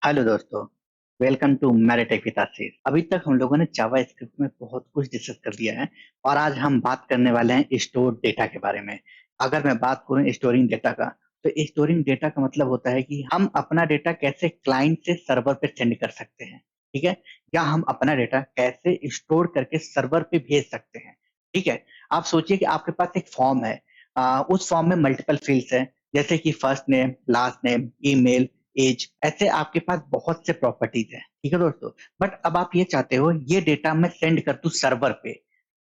Hello दोस्तों। Welcome to मैरिटेक with आशीष। अभी तक हम लोगों ने जावा स्क्रिप्ट में बहुत कुछ डिस्कस कर लिया है और आज हम बात करने वाले हैं स्टोर डेटा के बारे में। अगर मैं बात करूं स्टोरिंग डेटा का, तो स्टोरिंग डेटा का मतलब होता है कि हम अपना डेटा कैसे क्लाइंट से सर्वर पे सेंड कर सकते हैं, ठीक है, या हम अपना डेटा कैसे स्टोर करके सर्वर पे भेज सकते हैं। ठीक है। आप सोचिए कि आपके पास एक फॉर्म है। उस फॉर्म में मल्टीपल फील्ड्स हैं, जैसे कि first name, last name, email, age, ऐसे आपके पास बहुत से प्रॉपर्टीज हैं, ठीक है दोस्तों। बट अब आप ये चाहते हो ये डेटा मैं सेंड कर दूं सर्वर पे,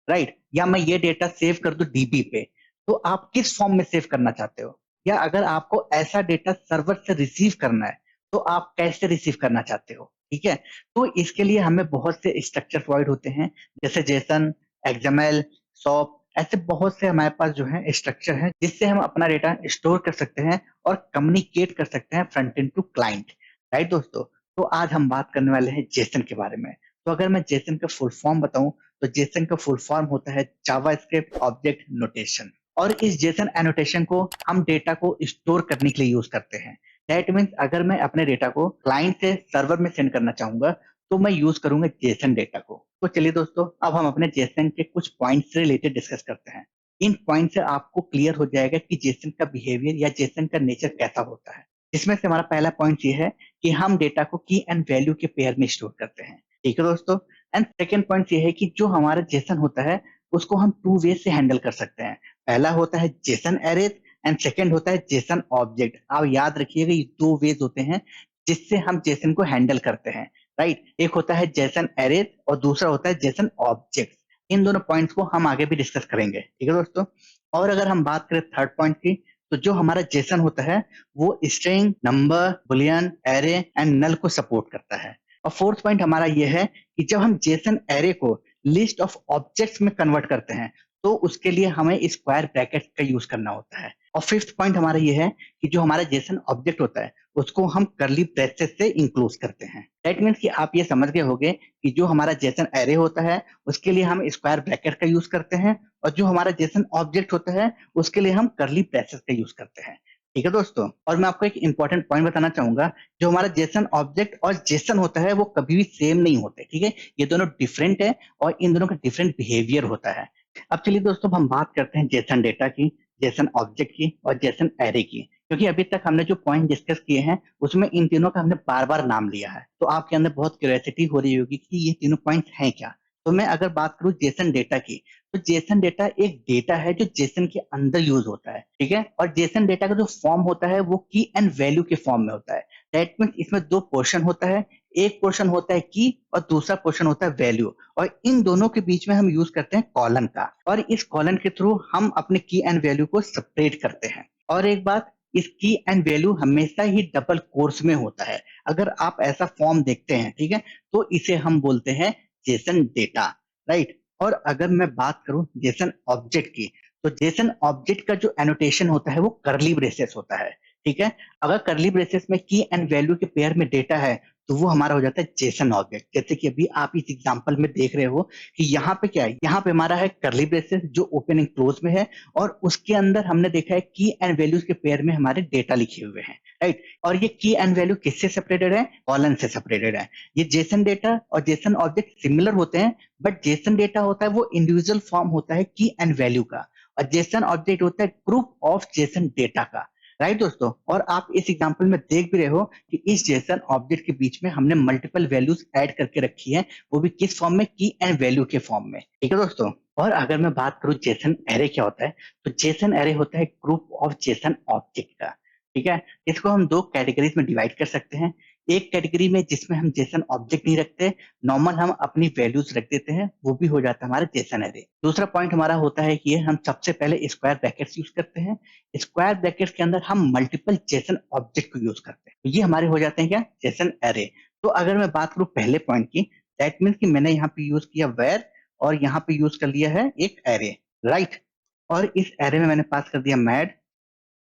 राइट, या मैं ये डेटा सेव कर दूं डीबी पे। तो आप किस फॉर्म में सेव करना चाहते हो, या अगर आपको ऐसा डेटा सर्वर से रिसीव करना है तो आप कैसे रिसीव करना चाहते हो, ठीक है। तो इसके लिए हमें बहुत से स्ट्रक्चर प्रोवाइड होते हैं, जैसे जेसन, एक्सएमएल, सॉप, ऐसे बहुत से हमारे पास जो है स्ट्रक्चर है जिससे हम अपना डेटा स्टोर कर सकते हैं और कम्युनिकेट कर सकते हैं front end to client, right दोस्तों। तो आज हम बात करने वाले हैं जेसन के बारे में। तो अगर मैं जेसन का फुल फॉर्म बताऊं, तो जेसन का फुल फॉर्म होता है जावास्क्रिप्ट ऑब्जेक्ट नोटेशन। और इस जेसन एनोटेशन को हम डेटा को स्टोर करने के लिए यूज करते हैं। दैट मीन्स अगर मैं अपने डेटा को क्लाइंट से सर्वर में सेंड करना चाहूंगा तो मैं यूज करूंगा जेसन डेटा को। तो चलिए दोस्तों, अब हम अपने जेसन के कुछ पॉइंट्स से रिलेटेड डिस्कस करते हैं। इन पॉइंट से आपको क्लियर हो जाएगा कि जेसन का बिहेवियर या जेसन का नेचर कैसा होता है। इसमें से हमारा पहला पॉइंट ये है कि हम डेटा को की एंड वैल्यू के पेयर में स्टोर करते हैं, ठीक है दोस्तों। एंड सेकेंड पॉइंट ये है कि जो हमारा जेसन होता है उसको हम टू वे से हैंडल कर सकते हैं। पहला होता है जेसन एरेज एंड सेकेंड होता है जेसन ऑब्जेक्ट। आप याद रखिएगा, ये दो वेज होते हैं जिससे हम जेसन को हैंडल करते हैं, राइट। एक होता है जेसन एरेज और दूसरा होता है जेसन ऑब्जेक्ट। इन दोनों पॉइंट्स को हम आगे भी डिस्कस करेंगे, ठीक है दोस्तों। और अगर हम बात करें थर्ड पॉइंट की, तो जो हमारा जेसन होता है वो string, number, boolean, array and null को सपोर्ट करता है। और फोर्थ पॉइंट हमारा ये है कि जब हम जेसन एरे को लिस्ट ऑफ ऑब्जेक्ट्स में कन्वर्ट करते हैं तो उसके लिए हमें स्क्वायर ब्रैकेट का यूज करना होता है। और फिफ्थ पॉइंट हमारा ये है कि जो हमारा जेसन ऑब्जेक्ट होता है उसको हम करली ब्रेसेस से इंक्लूड करते हैं। दैट मीन्स कि आप ये समझ गए होंगे कि जो हमारा जेसन एरे होता है उसके लिए हम स्क्वायर ब्रैकेट का यूज करते हैं, और जो हमारा जेसन ऑब्जेक्ट होता है उसके लिए हम करली ब्रेसेस का यूज करते हैं, ठीक है दोस्तों। और मैं आपको एक इंपॉर्टेंट पॉइंट बताना चाहूंगा, जो हमारा जेसन ऑब्जेक्ट और जेसन होता है वो कभी भी सेम नहीं होते, ठीक है। ये दोनों डिफरेंट है और इन दोनों का डिफरेंट बिहेवियर होता है। अब चलिए दोस्तों, हम बात करते हैं जेसन डेटा की, जेसन ऑब्जेक्ट की और जेसन एरे की। क्योंकि अभी तक हमने जो पॉइंट डिस्कस किए हैं उसमें इन तीनों का हमने बार बार नाम लिया है, तो आपके अंदर बहुत क्यूरियोसिटी हो रही होगी कि ये तीनों पॉइंट हैं क्या। तो मैं अगर बात करूं जेसन डेटा की, तो जेसन डेटा एक डेटा है जो जेसन के अंदर यूज होता है, ठीक है। और जेसन डेटा का जो फॉर्म होता है वो की एंड वैल्यू के फॉर्म में होता है। दैट मीन्स इसमें दो पोर्शन होता है, एक पोर्शन होता है की और दूसरा पोर्शन होता है वैल्यू। और इन दोनों के बीच में हम यूज करते हैं कॉलन का, और इस कॉलन के थ्रू हम अपने की एंड वैल्यू को सेपरेट करते हैं। और एक बात, इस की एंड वैल्यू हमेशा ही डबल कोर्स में होता है। अगर आप ऐसा फॉर्म देखते हैं, ठीक है, तो इसे हम बोलते हैं जेसन डेटा, राइट। और अगर मैं बात करूं जेसन ऑब्जेक्ट की, तो जेसन ऑब्जेक्ट का जो एनोटेशन होता है वो करली ब्रेसेस होता है, ठीक है। अगर करली ब्रेसेस में की एंड वैल्यू के पेयर में डेटा है तो वो हमारा हो जाता है जेसन ऑब्जेक्ट। जैसे कि अभी आप इस एग्जांपल में देख रहे हो कि यहाँ पे क्या है, यहाँ पे हमारा है करली ब्रेसेस जो ओपन एंड क्लोज में है, और उसके अंदर हमने देखा है की एंड वैल्यूज के पेयर में हमारे डेटा लिखे हुए हैं, राइट। और ये की एंड वैल्यू किससे सेपरेटेड है, कॉलन से सेपरेटेड है। ये जेसन डेटा और जेसन ऑब्जेक्ट सिमिलर होते हैं, बट जेसन डेटा होता है वो इंडिविजुअल फॉर्म होता है की एंड वैल्यू का, और जेसन ऑब्जेक्ट होता है ग्रुप ऑफ जेसन डेटा का, राइट दोस्तों। और आप इस एग्जांपल में देख भी रहे हो कि इस जेसन ऑब्जेक्ट के बीच में हमने मल्टीपल वैल्यूज ऐड करके रखी है, वो भी किस फॉर्म में, की एंड वैल्यू के फॉर्म में, ठीक है दोस्तों। और अगर मैं बात करूं जेसन एरे क्या होता है, तो जेसन एरे होता है ग्रुप ऑफ जेसन ऑब्जेक्ट का, ठीक है। इसको हम दो कैटेगरीज में डिवाइड कर सकते हैं। एक कैटेगरी में जिसमें हम जेसन ऑब्जेक्ट नहीं रखते, नॉर्मल हम अपनी वैल्यूज रख देते हैं, वो भी हो जाता है हमारा जेसन एरे। दूसरा पॉइंट हमारा होता है कि हम सबसे पहले स्क्वायर ब्रैकेट्स यूज करते हैं। स्क्वायर ब्रैकेट्स के अंदर हम मल्टीपल जेसन ऑब्जेक्ट को यूज करते हैं, तो ये हमारे हो जाते हैं क्या, जेसन एरे। तो अगर मैं बात करूं पहले पॉइंट की, दैट मीन्स कि मैंने यहाँ पे यूज किया वेर, और यहाँ पे यूज कर लिया है एक एरे, राइट। और इस एरे में मैंने पास कर दिया mad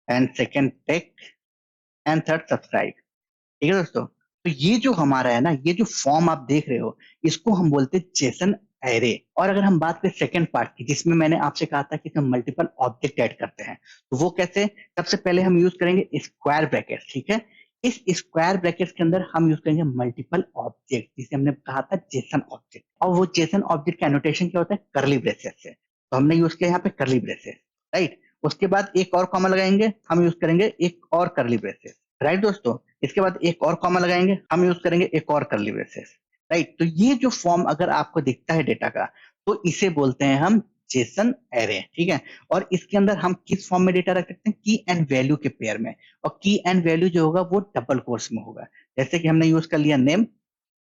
and second take and third subscribe, ठीक है दोस्तों। तो ये जो हमारा है ना, ये जो फॉर्म आप देख रहे हो इसको हम बोलते हैं जेसन एरे। और अगर हम बात करें सेकंड पार्ट की, जिसमें मैंने आपसे कहा था कि हम मल्टीपल ऑब्जेक्ट ऐड करते हैं, तो वो कैसे, सबसे पहले हम यूज करेंगे स्क्वायर ब्रैकेट, ठीक है। इस स्क्वायर ब्रैकेट्स के अंदर हम यूज करेंगे मल्टीपल ऑब्जेक्ट, जिसे हमने कहा था जेसन ऑब्जेक्ट, और वो जेसन ऑब्जेक्ट का एनोटेशन क्या होता है, करली ब्रेसेस से, तो हमने यूज किया यहाँ पे करली ब्रेसेस, राइट। उसके बाद एक और कॉमा लगाएंगे, हम यूज करेंगे एक और करली ब्रेसेस, राइट दोस्तों। इसके बाद एक और कॉमा लगाएंगे, हम यूज करेंगे एक और करली ब्रेसेस, राइट। तो ये जो फॉर्म अगर आपको दिखता है डेटा का, तो इसे बोलते हैं हम जेसन एरे, ठीक है। और इसके अंदर हम किस फॉर्म में डेटा रख सकते हैं, की एंड वैल्यू के पेयर में, और की एंड वैल्यू जो होगा वो डबल कोर्स में होगा। जैसे कि हमने यूज कर लिया नेम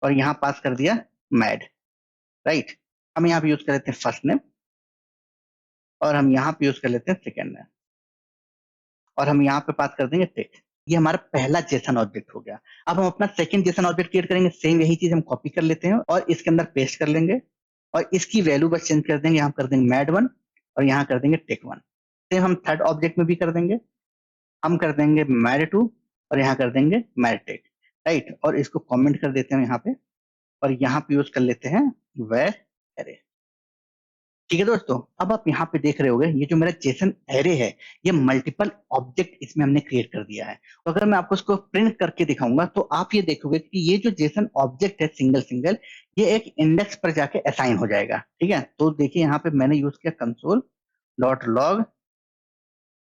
और यहाँ पास कर दिया मैड, राइट। हम यहाँ पे यूज कर लेते हैं फर्स्ट नेम, और हम यहाँ पे यूज कर लेते हैं सेकेंड नेम, और हम यहाँ पे पास कर देंगे टेक। ये हमारा पहला जेसन ऑब्जेक्ट हो गया। अब हम अपना सेकंड जेसन ऑब्जेक्ट क्रिएट करेंगे, सेम यही चीज हम कॉपी कर लेते हैं और इसके अंदर पेस्ट कर लेंगे, और इसकी वैल्यू बस चेंज कर देंगे, यहाँ कर देंगे मैड वन और यहाँ कर देंगे टेक वन। सेम हम थर्ड ऑब्जेक्ट में भी कर देंगे, हम कर देंगे मैड टू और यहाँ कर देंगे मैड टेक, राइट। और इसको कमेंट कर देते हैं यहाँ पे, और यहाँ पे यूज कर लेते हैं वेर एरे, ठीक है दोस्तों। अब आप यहाँ पे देख रहे होगे ये जो मेरा जेसन एरे है, ये मल्टीपल ऑब्जेक्ट इसमें हमने क्रिएट कर दिया है। तो अगर मैं आपको इसको प्रिंट करके दिखाऊंगा तो आप ये देखोगे कि ये जो जेसन ऑब्जेक्ट है सिंगल सिंगल, ये एक इंडेक्स पर जाके असाइन हो जाएगा, ठीक है। तो देखिए यहाँ पे मैंने यूज किया कंसोल डॉट लॉग,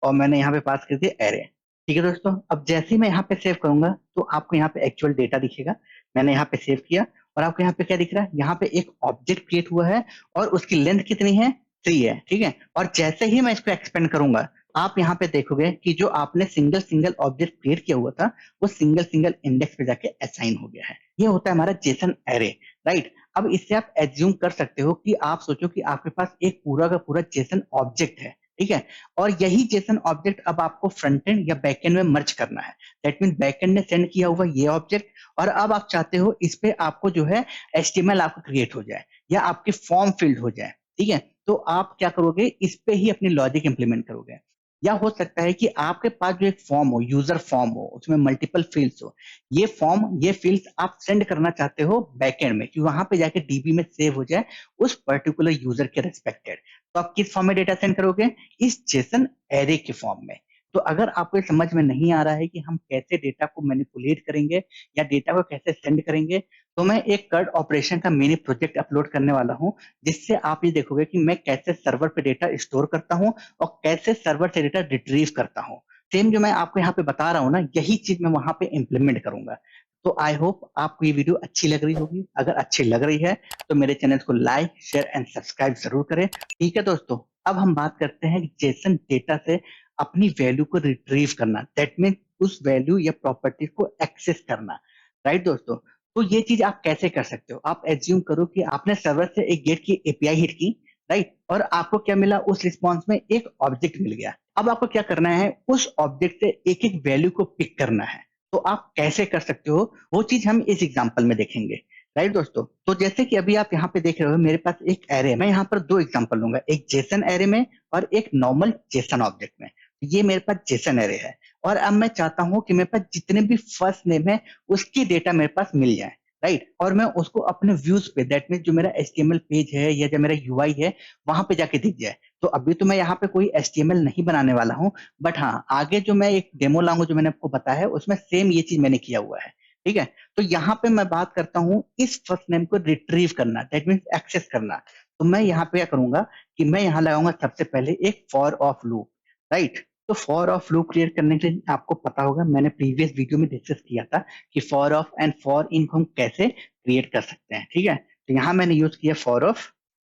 और मैंने यहाँ पे पास कर दिया एरे, ठीक है दोस्तों। अब जैसे ही मैं यहाँ पे सेव करूंगा तो आपको यहाँ पे एक्चुअल डेटा दिखेगा। मैंने यहाँ पे सेव किया और आपको यहाँ पे क्या दिख रहा है, यहाँ पे एक ऑब्जेक्ट क्रिएट हुआ है और उसकी लेंथ कितनी है, 3 है, ठीक है। और जैसे ही मैं इसको एक्सपेंड करूंगा, आप यहाँ पे देखोगे कि जो आपने सिंगल सिंगल ऑब्जेक्ट क्रिएट किया हुआ था, वो सिंगल सिंगल इंडेक्स पे जाके असाइन हो गया है। ये होता है हमारा जेसन एरे, राइट। अब इससे आप एज्यूम कर सकते हो कि आप सोचो कि आपके पास एक पूरा का पूरा जेसन ऑब्जेक्ट है, ठीक है। और यही जेसन ऑब्जेक्ट अब आपको फ्रंट एंड या बैक एंड में मर्ज करना है। दैट मीन बैक एंड ने सेंड किया हुआ ये ऑब्जेक्ट, और अब आप चाहते हो इस पे आपको जो है एचटीएमएल आपको क्रिएट हो जाए या आपके फॉर्म फिल्ड हो जाए, ठीक है। तो आप क्या करोगे, इस पे ही अपनी लॉजिक इंप्लीमेंट करोगे। या हो सकता है कि आपके पास जो एक फॉर्म हो, यूजर फॉर्म हो, उसमें मल्टीपल फील्ड्स हो, ये फॉर्म ये फील्ड्स आप सेंड करना चाहते हो बैकएंड में कि वहां पे जाके डीबी में सेव हो जाए उस पर्टिकुलर यूजर के रेस्पेक्टेड। तो आप किस फॉर्म में डेटा सेंड करोगे, इस जेसन एरे के फॉर्म में। तो अगर आपको समझ में नहीं आ रहा है कि हम कैसे डेटा को मैनिपुलेट करेंगे या डेटा को कैसे सेंड करेंगे, तो मैं एक कर्ड ऑपरेशन का मिनी प्रोजेक्ट अपलोड करने वाला हूं, जिससे आप ये देखोगे कि मैं कैसे सर्वर पे डेटा स्टोर करता हूं और कैसे सर्वर से डेटा रिट्रीव करता हूं। सेम जो मैं आपको यहाँ पे बता रहा हूँ ना, यही चीज मैं वहां पे इम्प्लीमेंट करूंगा। तो आई होप आपको ये वीडियो अच्छी लग रही होगी। अगर अच्छी लग रही है तो मेरे चैनल को लाइक शेयर एंड सब्सक्राइब जरूर करें, ठीक है दोस्तों। अब हम बात करते हैं जेसन डेटा से अपनी वैल्यू को रिट्रीव करना, दैट मीन उस वैल्यू या प्रॉपर्टी को एक्सेस करना, राइट दोस्तों। तो ये चीज आप कैसे कर सकते हो, आप एज्यूम करो कि आपने सर्वर से एक गेट की एपीआई हिट की, राइट। और आपको क्या मिला, उस रिस्पॉन्स में एक ऑब्जेक्ट मिल गया। अब आपको क्या करना है, उस ऑब्जेक्ट से एक एक वैल्यू को पिक करना है। तो आप कैसे कर सकते हो, वो चीज हम इस एग्जांपल में देखेंगे, राइट दोस्तों। तो जैसे कि अभी आप यहाँ पे देख रहे हो मेरे पास एक एरे, मैं यहाँ पर दो एग्जांपल लूंगा, एक जेसन एरे में और एक नॉर्मल जेसन ऑब्जेक्ट में। ये मेरे पास जेसन एरे है, और अब मैं चाहता हूं कि मेरे पास जितने भी फर्स्ट नेम है उसकी डेटा मेरे पास मिल जाए, राइट। और मैं उसको अपने व्यूज पे, दैट मीन जो मेरा एचटीएमएल पेज है या जो मेरा यूआई है वहां पे जाके दिख जाए। तो अभी तो मैं यहाँ पे कोई एचटीएमएल नहीं बनाने वाला हूँ, बट हाँ आगे जो मैं एक डेमो लाऊंगा जो मैंने आपको बताया है, उसमें सेम ये चीज मैंने किया हुआ है, ठीक है। तो यहाँ पे मैं बात करता हूँ इस फर्स्ट नेम को रिट्रीव करना, दैट मीन एक्सेस करना। तो मैं यहाँ पे क्या करूंगा कि मैं यहाँ लगाऊंगा सबसे पहले एक फॉर ऑफ लूप, राइट। तो फॉर ऑफ लूप क्रिएट करने के लिए आपको पता होगा, मैंने प्रीवियस वीडियो में डिस्कस किया था कि for of and for in को हम कैसे क्रिएट कर सकते हैं, ठीक है। तो यहाँ मैंने यूज किया फॉर ऑफ,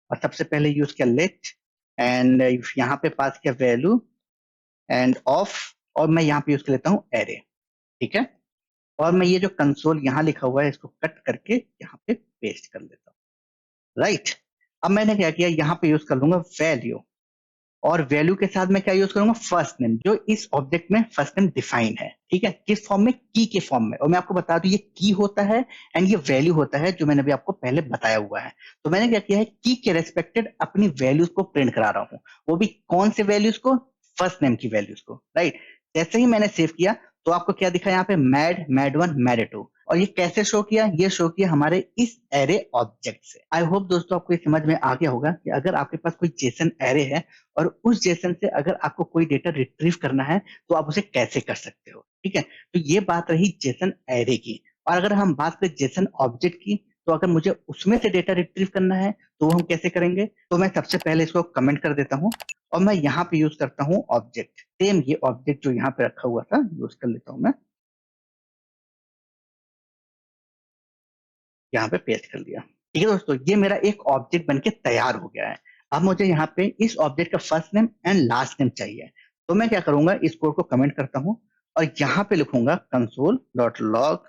और सबसे पहले यूज किया लेट, एंड यहाँ पे पास किया वैल्यू एंड ऑफ, और मैं यहाँ पे यूज कर लेता हूँ एरे, ठीक है। और मैं ये जो कंसोल यहाँ लिखा हुआ है इसको कट करके यहाँ पे पेस्ट कर लेता हूँ, राइट। अब मैंने क्या किया, यहाँ पे यूज कर लूंगा वैल्यू, और वैल्यू के साथ मैं क्या यूज करूंगा, फर्स्ट नेम, जो इस ऑब्जेक्ट में फर्स्ट नेम डिफाइन है, ठीक है। किस फॉर्म में, की के फॉर्म में। और मैं आपको बता दूं ये की होता है एंड ये वैल्यू होता है, जो मैंने अभी आपको पहले बताया हुआ है। तो मैंने क्या किया है, की के रेस्पेक्टेड अपनी वैल्यूज को प्रिंट करा रहा हूँ, वो भी कौन से वैल्यूज को, फर्स्ट नेम की वैल्यूज को, राइट। जैसे ही मैंने सेव किया तो आपको क्या दिखा यहाँ पे, mad, mad one, mad two. और ये कैसे शो किया, ये शो किया हमारे इस एरे ऑब्जेक्ट से। आई होप दोस्तों आपको ये समझ में आ गया होगा कि अगर आपके पास कोई जेसन एरे है और उस जेसन से अगर आपको कोई डेटा रिट्रीव करना है तो आप उसे कैसे कर सकते हो। ठीक है? तो ये बात रही जेसन एरे की। और अगर हम बात करें जेसन ऑब्जेक्ट की, तो अगर मुझे उसमें से डेटा रिट्रीव करना है तो वो हम कैसे करेंगे? तो मैं सबसे पहले इसको कमेंट कर देता हूँ और मैं यहाँ पे यूज करता हूँ ऑब्जेक्ट। सेम ये ऑब्जेक्ट जो यहाँ पे रखा हुआ था यूज कर लेता हूँ मैं, यहाँ पे पेस्ट कर दिया। ठीक है दोस्तों, ये मेरा एक ऑब्जेक्ट बनके तैयार हो गया है। अब मुझे यहाँ पे इस ऑब्जेक्ट का first name and last name चाहिए। तो मैं क्या करूंगा, इस कोड को कमेंट करता हूँ और यहाँ पे लिखूंगा कंसोल डॉट लॉग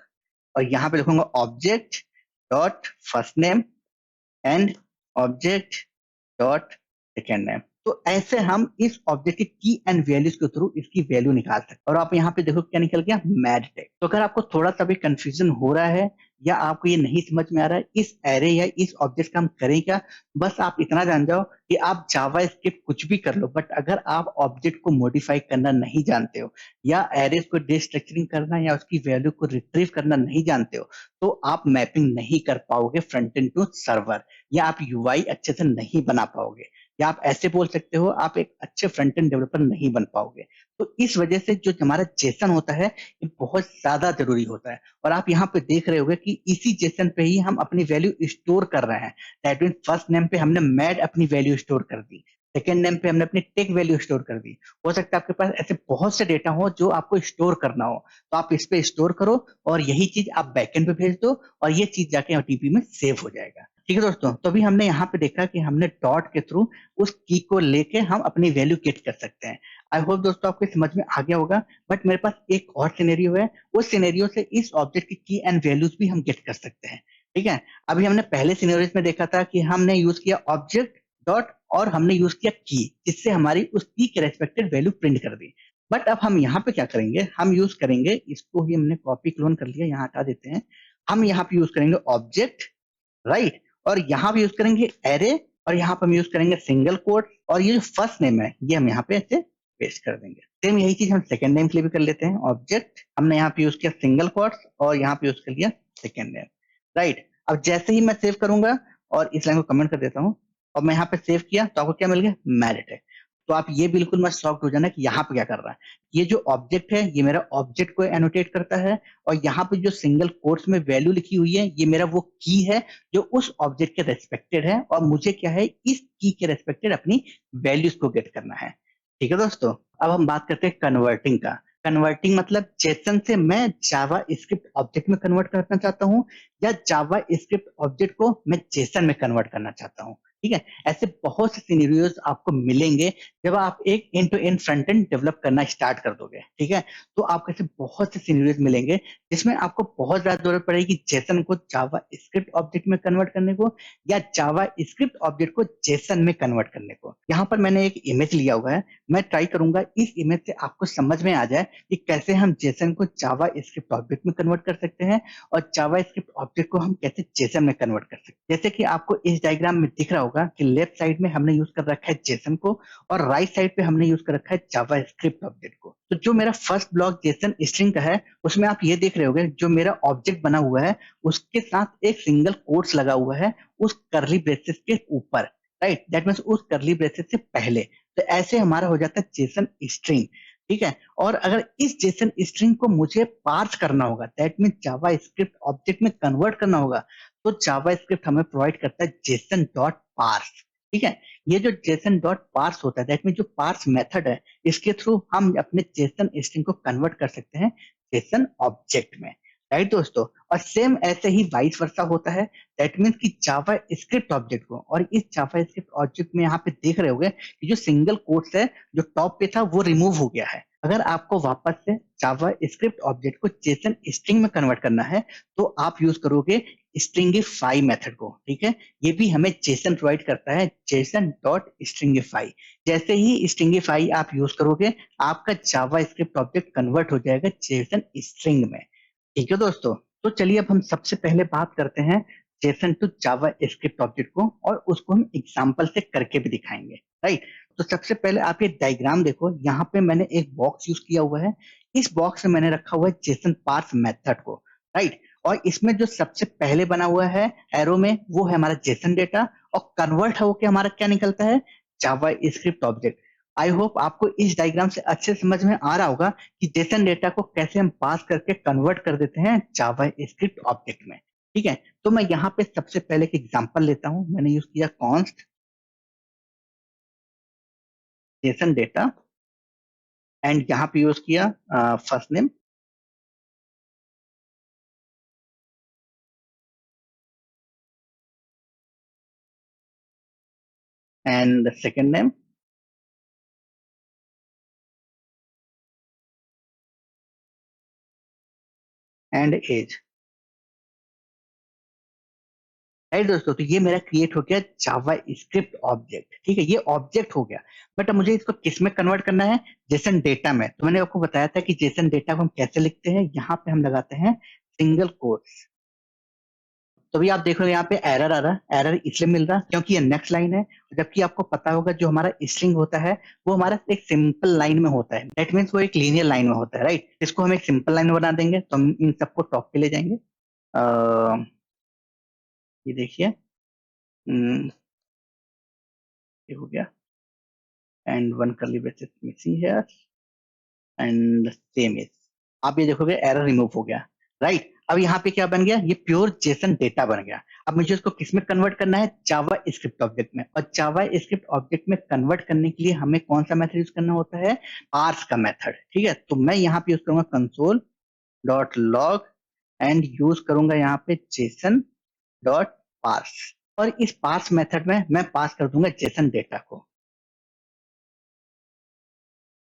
और यहाँ पे लिखूंगा object dot first name and object dot second name. तो ऐसे हम इस ऑब्जेक्ट के की एंड वैल्यूज के थ्रू इसकी वैल्यू निकाल सकते हैं। और आप यहाँ पे देखो क्या निकल गया, मैड टैग। तो अगर आपको थोड़ा सा भी कंफ्यूजन हो रहा है या आपको ये नहीं समझ में आ रहा है इस एरे या इस ऑब्जेक्ट का हम करें क्या, बस आप इतना जान जाओ कि आप जावा स्क्रिप्ट कुछ भी कर लो, बट अगर आप ऑब्जेक्ट को मॉडिफाई करना नहीं जानते हो या एरेज को डिस्ट्रक्चरिंग करना या उसकी वैल्यू को रिट्रीव करना नहीं जानते हो, तो आप मैपिंग नहीं कर पाओगे फ्रंट एंड टू सर्वर, या आप यूआई अच्छे से नहीं बना पाओगे, या आप ऐसे बोल सकते हो आप एक अच्छे फ्रंट एंड डेवलपर नहीं बन पाओगे। तो इस वजह से जो हमारा जेसन होता है ये बहुत ज्यादा जरूरी होता है। और आप यहाँ पे देख रहे होगे कि इसी जेसन पे ही हम अपनी वैल्यू स्टोर कर रहे हैं। दैट मीन फर्स्ट नेम पे हमने मैड अपनी वैल्यू स्टोर कर दी, सेकेंड नेम पे हमने अपनी टेक वैल्यू स्टोर कर दी। हो सकता है आपके पास ऐसे बहुत से डेटा हो जो आपको स्टोर करना हो, तो आप इस पे स्टोर करो और यही चीज आप बैकएंड पे भेज दो और ये चीज जाके ओटीपी में सेव हो जाएगा। ठीक है दोस्तों, तो अभी हमने यहाँ पे देखा कि हमने डॉट के थ्रू उस की को लेके हम अपनी वैल्यू गेट कर सकते हैं। आई होप दोस्तों आपको समझ में आ गया होगा। बट मेरे पास एक और सिनेरियो है, उस सिनेरियो से इस ऑब्जेक्ट की एंड वैल्यूज भी हम गेट कर सकते हैं। ठीक है, अभी हमने पहले सिनेरियो में देखा था कि हमने यूज किया ऑब्जेक्ट डॉट और हमने यूज किया की, जिससे हमारी उस की के रेस्पेक्टेड वैल्यू प्रिंट कर दी। बट अब हम यहाँ पे क्या करेंगे, हम यूज करेंगे, इसको ही हमने कॉपी क्लोन कर लिया, यहाँ हटा देते हैं। हम यहाँ पे यूज करेंगे ऑब्जेक्ट, राइट, और यहाँ पे यूज करेंगे एरे और यहाँ पे हम यूज करेंगे सिंगल कोट और ये जो फर्स्ट नेम है ये हम यहाँ पे ऐसे पेस्ट कर देंगे। सेम यही चीज हम सेकंड नेम के लिए भी कर लेते हैं। ऑब्जेक्ट हमने यहाँ पे यूज किया सिंगल कोट्स और यहाँ पे यूज कर लिया सेकंड नेम, राइट। अब जैसे ही मैं सेव करूंगा और इस लाइन को कमेंट कर देता हूँ और मैं यहाँ पे सेव किया तो आपको क्या मिल गया, मैरिट है। तो आप ये बिल्कुल मत शॉक्ड हो जाना कि यहाँ पे क्या कर रहा है। ये जो ऑब्जेक्ट है ये मेरा ऑब्जेक्ट को एनोटेट करता है और यहाँ पे जो सिंगल कोट्स में वैल्यू लिखी हुई है ये मेरा वो की है जो उस ऑब्जेक्ट के रेस्पेक्टेड है और मुझे क्या है इस की के रेस्पेक्टेड अपनी वैल्यूज को गेट करना है। ठीक है दोस्तों, अब हम बात करते हैं कन्वर्टिंग का। कन्वर्टिंग मतलब जेसन से मैं जावा स्क्रिप्ट ऑब्जेक्ट में कन्वर्ट करना चाहता हूँ या जावा स्क्रिप्ट ऑब्जेक्ट को मैं जेसन में कन्वर्ट करना चाहता हूँ। ठीक है, ऐसे बहुत से सिनेरियोज आपको मिलेंगे जब आप एक end to end front end develop करना स्टार्ट कर दोगे। ठीक है, तो आपको ऐसे बहुत से सिनेरियोज मिलेंगे जिसमें आपको बहुत ज्यादा जरूरत पड़ेगी जेसन को जावा स्क्रिप्ट ऑब्जेक्ट में कन्वर्ट करने को या जावा स्क्रिप्ट ऑब्जेक्ट को जेसन में कन्वर्ट करने को। यहाँ पर मैंने एक इमेज लिया हुआ है, मैं ट्राई करूंगा इस इमेज से आपको समझ में आ जाए कि कैसे हम जेसन को जावा स्क्रिप्ट ऑब्जेक्ट में कन्वर्ट कर सकते हैं और जावा स्क्रिप्ट ऑब्जेक्ट को हम कैसे जेसन में कन्वर्ट कर सकते हैं। जैसे कि आपको इस डायग्राम में दिख रहा होगा कि लेफ्ट साइड में हमने यूज कर रखा है जेसन को और राइट साइड पे हमने यूज कर रखा है जावा स्क्रिप्ट ऑब्जेक्ट को। तो जो मेरा फर्स्ट ब्लॉक जेसन स्ट्रिंग का है उसमें आप ये देख रहे होगे जो मेरा ऑब्जेक्ट बना हुआ है उसके साथ एक सिंगल कोट्स लगा हुआ है उस करली ब्रेसेस के ऊपर, राइट, दैट मीन्स उस करली ब्रेसेस से पहले। तो ऐसे हमारा हो जाता है जेसन स्ट्रिंग। ठीक है, और अगर इस जेसन स्ट्रिंग को मुझे पार्स करना होगा that mean Java script object में कन्वर्ट करना होगा तो जावा स्क्रिप्ट हमें प्रोवाइड करता है जेसन डॉट पार्स। ठीक है, ये जो जेसन डॉट पार्स होता है दैट मीन जो पार्स मेथड है इसके थ्रू हम अपने जेसन स्ट्रिंग को कन्वर्ट कर सकते हैं जेसन ऑब्जेक्ट में, राइट दोस्तों। और सेम ऐसे ही वाइस वर्सा होता है, दैट मीन्स कि जावा स्क्रिप्ट ऑब्जेक्ट को और इस जावा स्क्रिप्ट ऑब्जेक्ट में यहाँ पे देख रहे होंगे कि जो सिंगल कोट्स है जो टॉप पे था वो रिमूव हो गया है। अगर आपको वापस से जावा स्क्रिप्ट ऑब्जेक्ट को जेसन स्ट्रिंग में कन्वर्ट करना है तो आप यूज करोगे स्ट्रिंगिफाई मेथड को। ठीक है, ये भी हमें जेसन प्रोवाइड करता है, जेसन डॉट स्ट्रिंगिफाई। जैसे ही स्ट्रिंगिफाई आप यूज करोगे आपका जावा स्क्रिप्ट ऑब्जेक्ट कन्वर्ट हो जाएगा जेसन स्ट्रिंग में। ठीक है दोस्तों, तो चलिए अब हम सबसे पहले बात करते हैं JSON to JavaScript object को और उसको हम एग्जांपल से करके भी दिखाएंगे, राइट। तो सबसे पहले आप ये डायग्राम देखो, यहाँ पे मैंने एक बॉक्स यूज किया हुआ है, इस बॉक्स में मैंने रखा हुआ है जेसन पार्स मेथड को, राइट। और इसमें जो सबसे पहले बना हुआ है एरो में वो है हमारा जेसन डेटा और कन्वर्ट होकर हमारा क्या निकलता है, जावा स्क्रिप्ट ऑब्जेक्ट। आई होप आपको इस डायग्राम से अच्छे समझ में आ रहा होगा कि जेसन डेटा को कैसे हम पास करके कन्वर्ट कर देते हैं जावा स्क्रिप्ट ऑब्जेक्ट में। ठीक है, तो मैं यहाँ पे सबसे पहले एक एग्जांपल लेता हूं। मैंने यूज किया कॉन्स्ट जेसन डेटा एंड यहाँ पे यूज किया first name and second name and age. Right दोस्तों, तो ये मेरा क्रिएट हो गया जावा स्क्रिप्ट ऑब्जेक्ट। ठीक है, ये ऑब्जेक्ट हो गया। बट अब मुझे इसको किस में कन्वर्ट करना है? जेसन डेटा में। तो मैंने आपको बताया था कि जेसन डेटा को हम कैसे लिखते हैं। यहाँ पे हम लगाते हैं सिंगल कोट्स। तो भी आप देख रहे हो यहाँ पे एरर आ रहा है। एरर इसलिए मिल रहा क्योंकि ये नेक्स्ट लाइन है, जबकि आपको पता होगा जो हमारा स्ट्रिंग होता है वो हमारा एक सिंपल लाइन में होता है। दैट मीन्स वो एक लीनियर लाइन में होता है। राइट, इसको हम एक सिंपल लाइन में बना देंगे तो हम इन सबको टॉप पे ले जाएंगे। ये देखिए, ये हो गया and one curly bracket missing है एंड सेम इज। आप ये देखोगे एरर रिमूव हो गया। राइट, अब यहाँ पे क्या बन गया? ये प्योर जेसन डेटा बन गया। अब मुझे इसको किस में कन्वर्ट करना है? जावा स्क्रिप्ट ऑब्जेक्ट में। और जावा स्क्रिप्ट ऑब्जेक्ट में कन्वर्ट करने के लिए हमें कौन सा मेथड यूज करना होता है? पार्स का मेथड। ठीक है, तो मैं यहाँ पे यूज करूंगा console dot log and use करूंगा यहाँ पे जेसन डॉट पार्स। और इस पार्स मेथड में मैं पास कर दूंगा जेसन डेटा को।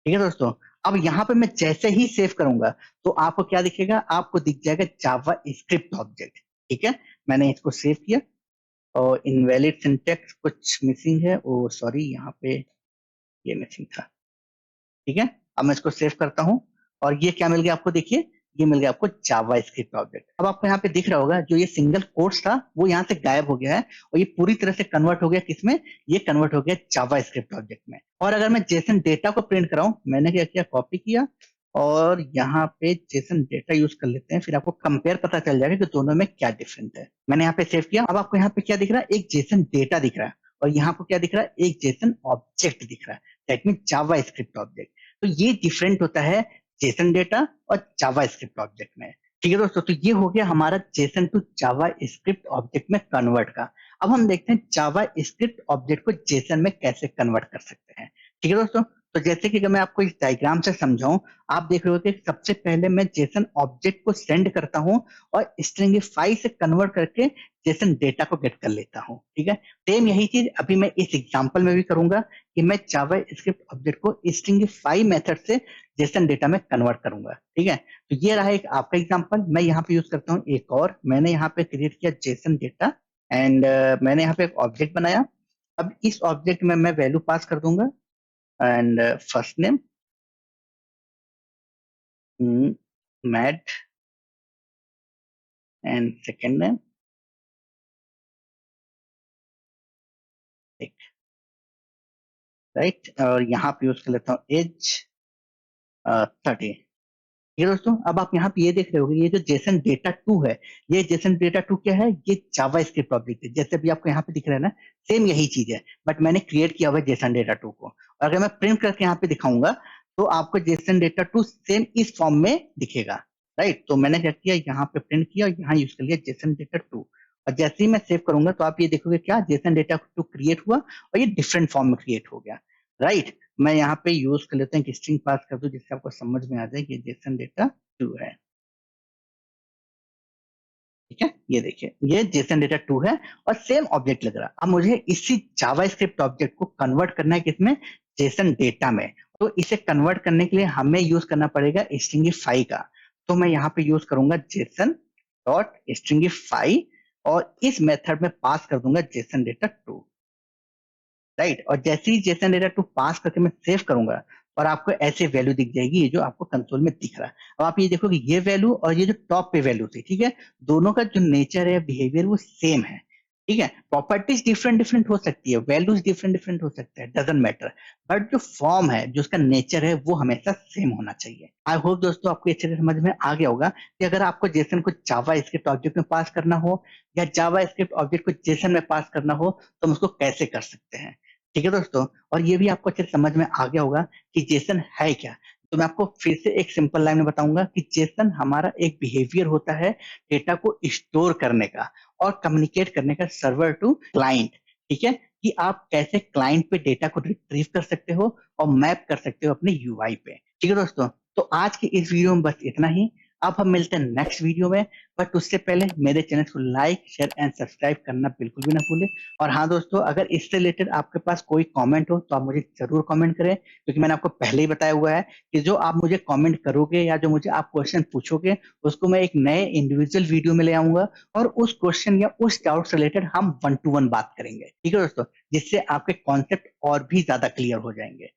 ठीक है दोस्तों, अब यहाँ पे मैं जैसे ही सेव करूंगा तो आपको क्या दिखेगा? आपको दिख जाएगा जावा स्क्रिप्ट ऑब्जेक्ट। ठीक है, मैंने इसको सेव किया और इनवैलिड सिंटैक्स कुछ मिसिंग है, ओ सॉरी, यहाँ पे ये मिसिंग था। ठीक है, अब मैं इसको सेव करता हूँ और ये क्या मिल गया आपको? देखिए, ये मिल गया आपको जावा स्क्रिप्ट ऑब्जेक्ट। अब आपको यहाँ पे दिख रहा होगा जो ये सिंगल कोट्स था वो यहाँ से गायब हो गया है और ये पूरी तरह से कन्वर्ट हो गया किसमें? ये कन्वर्ट हो गया जावा स्क्रिप्ट ऑब्जेक्ट में। और अगर मैं जेसन डेटा को प्रिंट कराऊं, मैंने क्या किया? कॉपी किया और यहाँ पे जेसन डेटा यूज कर लेते हैं, फिर आपको कंपेयर पता चल जाएगा कि दोनों में क्या डिफरेंस है। मैंने यहाँ पे सेव किया। अब आपको यहाँ पे क्या दिख रहा है? एक जेसन डेटा दिख रहा है और यहाँ को क्या दिख रहा है? एक जेसन ऑब्जेक्ट दिख रहा है। That mean Java script object. तो ये डिफरेंट होता है जेसन डेटा और जावा स्क्रिप्ट ऑब्जेक्ट में। ठीक है दोस्तों, तो ये हो गया हमारा JSON to JavaScript object में कन्वर्ट का। अब हम देखते हैं जावा स्क्रिप्ट ऑब्जेक्ट को जेसन में कैसे कन्वर्ट कर सकते हैं। ठीक है दोस्तों, तो जैसे कि अगर मैं आपको इस डायग्राम से समझाऊं, आप देख रहे हो कि सबसे पहले मैं जेसन ऑब्जेक्ट को सेंड करता हूं और स्ट्रिंगिफाई से कन्वर्ट करके जेसन डेटा को गेट कर लेता हूं। ठीक है, सेम यही चीज अभी मैं इस एग्जांपल में भी करूंगा कि मैं जावा स्क्रिप्ट ऑब्जेक्ट को स्ट्रिंगिफाई मेथड से जेसन डेटा में कन्वर्ट करूंगा। ठीक है, तो ये रहा एक आपका एग्जांपल। मैं यहाँ पे यूज करता हूँ एक और। मैंने यहाँ पे क्रिएट किया जेसन डेटा एंड मैंने यहाँ पे एक ऑब्जेक्ट बनाया। अब इस ऑब्जेक्ट में मैं वैल्यू पास कर दूंगा and first name Matt and second name एक। राइट, और यहाँ पे यूज कर लेता हूँ एज 30। ये दोस्तों, अब आप यहाँ पे ये देख रहे होगे ये जो जेसन डेटा 2 है, ये जेसन डेटा 2 क्या है? ये जावा स्क्रिप्ट ऑब्जेक्ट है। जैसे भी आपको यहाँ पे दिख रहा है ना, सेम यही चीज है, बट मैंने क्रिएट किया हुआ है जेसन डेटा 2 को। और अगर मैं प्रिंट करके यहाँ पे दिखाऊंगा तो आपको जेसन डेटा 2 सेम इस फॉर्म में दिखेगा। राइट, तो मैंने क्या किया? यहाँ पे प्रिंट किया और यहाँ यूज कर लिया जेसन डेटा 2। और जैसे ही मैं सेव करूंगा तो आप ये देखोगे क्या? जेसन डेटा 2 क्रिएट हुआ और ये डिफरेंट फॉर्म में क्रिएट हो गया। राइट, मैं यहाँ पे यूज कर लेता हूँ कि स्ट्रिंग पास कर दूं जिससे आपको समझ में आ जाए कि जेसन डेटा 2 है। ठीक है, ये देखिए ये जेसन डेटा 2 है और सेम ऑब्जेक्ट लग रहा है। अब मुझे इसी जावा स्क्रिप्ट ऑब्जेक्ट को कन्वर्ट करना है किसमें? जेसन डेटा में। तो इसे कन्वर्ट करने के लिए हमें यूज करना पड़ेगा स्ट्रिंगिफाई का। तो मैं यहाँ पे यूज करूंगा जेसन डॉट स्ट्रिंगिफाई और इस मेथड में पास कर दूंगा जेसन डेटा 2। राइट, और जैसे ही जेसन डेटा 2 पास करके मैं सेव करूंगा और आपको ऐसे वैल्यू दिख जाएगी, ये जो आपको कंसोल में दिख रहा है। अब आप ये देखो कि ये वैल्यू और ये जो टॉप पे वैल्यू थी, ठीक है, दोनों का जो नेचर है, बिहेवियर, वो सेम है। ठीक है, प्रॉपर्टीज डिफरेंट डिफरेंट हो सकती है, वैल्यूज डिफरेंट डिफरेंट हो सकता है, डजंट मैटर, बट जो फॉर्म है, जो उसका नेचर है, वो हमेशा सेम होना चाहिए। आई होप दोस्तों आपको अच्छे से समझ में आ गया होगा कि अगर आपको जेसन को जावा स्क्रिप्ट ऑब्जेक्ट में पास करना हो या जावा स्क्रिप्ट ऑब्जेक्ट को जेसन में पास करना हो तो हम उसको कैसे कर सकते हैं। ठीक है दोस्तों, और ये भी आपको अच्छे से समझ में आ गया होगा कि जेसन है क्या। तो मैं आपको फिर से एक सिंपल लाइन में बताऊंगा कि जेसन हमारा एक बिहेवियर होता है डेटा को स्टोर करने का और कम्युनिकेट करने का सर्वर टू क्लाइंट। ठीक है, कि आप कैसे क्लाइंट पे डेटा को रिट्रीव कर सकते हो और मैप कर सकते हो अपने यूआई पे। ठीक है दोस्तों, तो आज की इस वीडियो में बस इतना ही। अब हम मिलते हैं नेक्स्ट वीडियो में, बट उससे पहले मेरे चैनल को लाइक शेयर एंड सब्सक्राइब करना बिल्कुल भी ना भूलें। और हाँ दोस्तों, अगर इससे रिलेटेड आपके पास कोई कमेंट हो तो आप मुझे जरूर कमेंट करें, क्योंकि मैंने आपको पहले ही बताया हुआ है कि जो आप मुझे कमेंट करोगे या जो मुझे आप क्वेश्चन पूछोगे उसको मैं एक नए इंडिविजुअल वीडियो में ले आऊंगा और उस क्वेश्चन या उस डाउट से रिलेटेड हम 1 to 1 बात करेंगे। ठीक है दोस्तों, जिससे आपके कॉन्सेप्ट और भी ज्यादा क्लियर हो जाएंगे।